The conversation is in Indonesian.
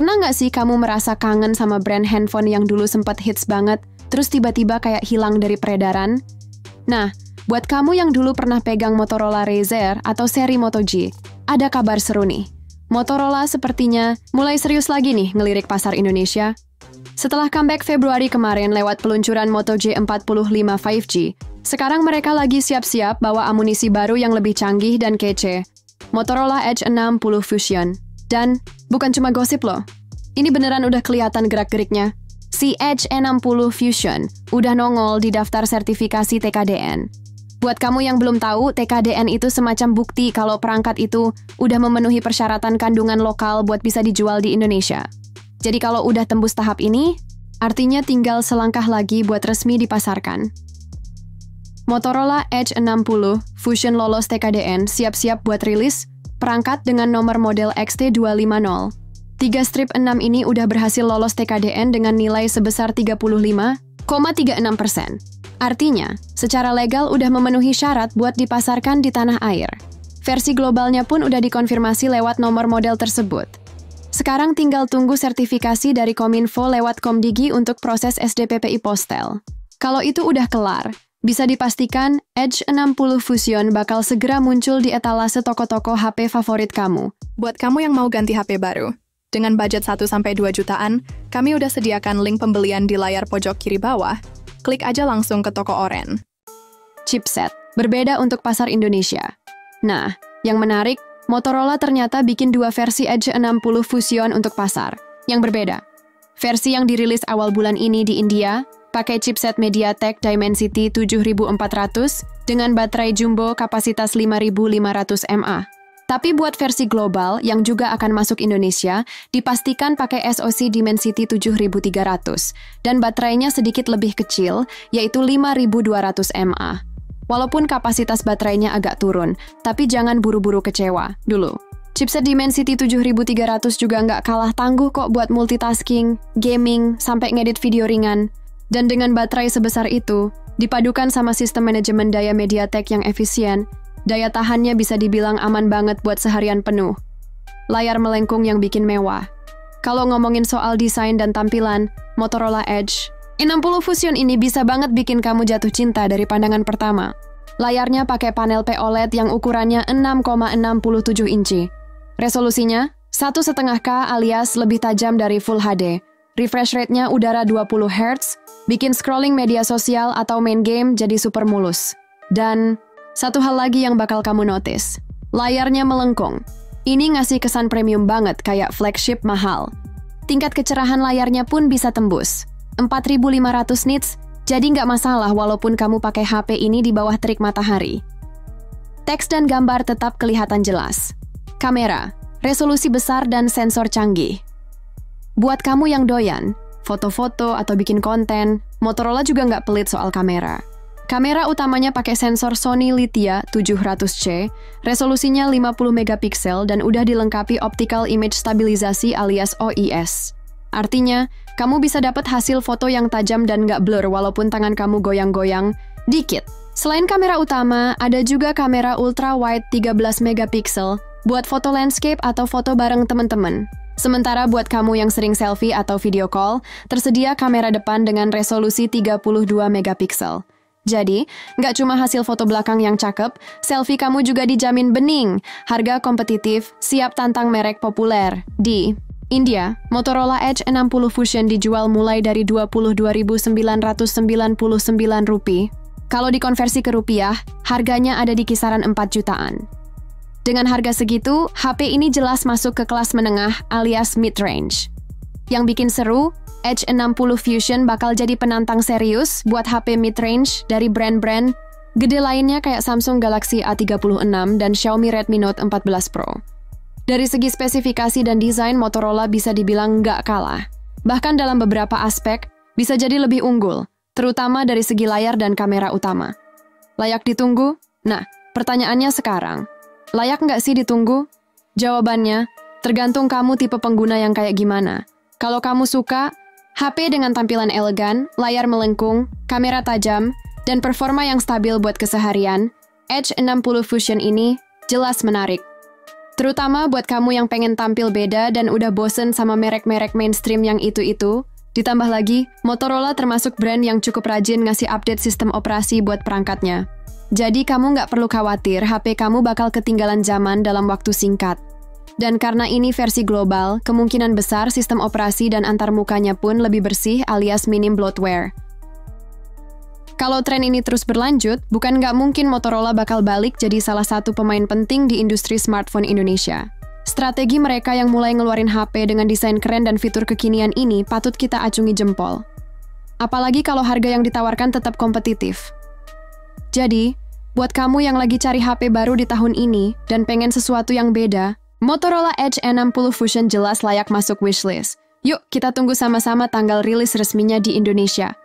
Pernah nggak sih kamu merasa kangen sama brand handphone yang dulu sempat hits banget, terus tiba-tiba kayak hilang dari peredaran? Nah, buat kamu yang dulu pernah pegang Motorola Razr atau seri Moto G, ada kabar seru nih. Motorola sepertinya mulai serius lagi nih ngelirik pasar Indonesia. Setelah comeback Februari kemarin lewat peluncuran Moto G45 5G, sekarang mereka lagi siap-siap bawa amunisi baru yang lebih canggih dan kece, Motorola Edge 60 Fusion. Dan bukan cuma gosip loh, ini beneran udah kelihatan gerak-geriknya. Si Edge 60 Fusion udah nongol di daftar sertifikasi TKDN. Buat kamu yang belum tahu, TKDN itu semacam bukti kalau perangkat itu udah memenuhi persyaratan kandungan lokal buat bisa dijual di Indonesia. Jadi kalau udah tembus tahap ini, artinya tinggal selangkah lagi buat resmi dipasarkan. Motorola Edge 60 Fusion lolos TKDN, siap-siap buat rilis perangkat dengan nomor model XT250. 3 strip 6 ini udah berhasil lolos TKDN dengan nilai sebesar 35,36%. Artinya, secara legal udah memenuhi syarat buat dipasarkan di tanah air. Versi globalnya pun udah dikonfirmasi lewat nomor model tersebut. Sekarang tinggal tunggu sertifikasi dari Kominfo lewat Komdigi untuk proses SDPPI Postel. Kalau itu udah kelar, bisa dipastikan Edge 60 Fusion bakal segera muncul di etalase toko-toko HP favorit kamu. Buat kamu yang mau ganti HP baru, dengan budget 1-2 jutaan, kami udah sediakan link pembelian di layar pojok kiri bawah. Klik aja langsung ke toko oren. Chipset, berbeda untuk pasar Indonesia. Nah, yang menarik, Motorola ternyata bikin 2 versi Edge 60 Fusion untuk pasar, yang berbeda. Versi yang dirilis awal bulan ini di India, pakai chipset MediaTek Dimensity 7400 dengan baterai jumbo kapasitas 5500 mAh. Tapi buat versi global yang juga akan masuk Indonesia, dipastikan pakai SoC Dimensity 7300 dan baterainya sedikit lebih kecil, yaitu 5200 mAh. Walaupun kapasitas baterainya agak turun, tapi jangan buru-buru kecewa dulu. Chipset Dimensity 7300 juga nggak kalah tangguh kok buat multitasking, gaming, sampai ngedit video ringan. Dan dengan baterai sebesar itu, dipadukan sama sistem manajemen daya MediaTek yang efisien, daya tahannya bisa dibilang aman banget buat seharian penuh. Layar melengkung yang bikin mewah. Kalau ngomongin soal desain dan tampilan, Motorola Edge 60 Fusion ini bisa banget bikin kamu jatuh cinta dari pandangan pertama. Layarnya pakai panel POLED yang ukurannya 6,67 inci. Resolusinya 1,5K alias lebih tajam dari Full HD. Refresh rate-nya udara 20 Hz, bikin scrolling media sosial atau main game jadi super mulus. Dan satu hal lagi yang bakal kamu notice, layarnya melengkung. Ini ngasih kesan premium banget kayak flagship mahal. Tingkat kecerahan layarnya pun bisa tembus 4500 nits, jadi nggak masalah walaupun kamu pakai HP ini di bawah terik matahari. Teks dan gambar tetap kelihatan jelas. Kamera, resolusi besar dan sensor canggih. Buat kamu yang doyan, foto-foto atau bikin konten, Motorola juga nggak pelit soal kamera. Kamera utamanya pakai sensor Sony Lithia 700C, resolusinya 50 megapiksel dan udah dilengkapi Optical Image Stabilization alias OIS. Artinya, kamu bisa dapat hasil foto yang tajam dan nggak blur walaupun tangan kamu goyang-goyang dikit. Selain kamera utama, ada juga kamera ultra wide 13 megapiksel buat foto landscape atau foto bareng teman-teman. Sementara buat kamu yang sering selfie atau video call, tersedia kamera depan dengan resolusi 32 megapiksel. Jadi, nggak cuma hasil foto belakang yang cakep, selfie kamu juga dijamin bening, harga kompetitif, siap tantang merek populer. Di India, Motorola Edge 60 Fusion dijual mulai dari Rp22.999. Kalau dikonversi ke rupiah, harganya ada di kisaran 4 jutaan. Dengan harga segitu, HP ini jelas masuk ke kelas menengah alias mid-range. Yang bikin seru, Edge 60 Fusion bakal jadi penantang serius buat HP mid-range dari brand-brand gede lainnya kayak Samsung Galaxy A36 dan Xiaomi Redmi Note 14 Pro. Dari segi spesifikasi dan desain, Motorola bisa dibilang nggak kalah. Bahkan dalam beberapa aspek, bisa jadi lebih unggul, terutama dari segi layar dan kamera utama. Layak ditunggu? Nah, pertanyaannya sekarang, layak nggak sih ditunggu? Jawabannya, tergantung kamu tipe pengguna yang kayak gimana. Kalau kamu suka, HP dengan tampilan elegan, layar melengkung, kamera tajam, dan performa yang stabil buat keseharian, Edge 60 Fusion ini jelas menarik. Terutama buat kamu yang pengen tampil beda dan udah bosen sama merek-merek mainstream yang itu-itu. Ditambah lagi, Motorola termasuk brand yang cukup rajin ngasih update sistem operasi buat perangkatnya. Jadi kamu nggak perlu khawatir HP kamu bakal ketinggalan zaman dalam waktu singkat. Dan karena ini versi global, kemungkinan besar sistem operasi dan antarmukanya pun lebih bersih alias minim bloatware. Kalau tren ini terus berlanjut, bukan nggak mungkin Motorola bakal balik jadi salah satu pemain penting di industri smartphone Indonesia. Strategi mereka yang mulai ngeluarin HP dengan desain keren dan fitur kekinian ini patut kita acungi jempol. Apalagi kalau harga yang ditawarkan tetap kompetitif. Jadi, buat kamu yang lagi cari HP baru di tahun ini dan pengen sesuatu yang beda, Motorola Edge A60 Fusion jelas layak masuk wishlist. Yuk, kita tunggu sama-sama tanggal rilis resminya di Indonesia.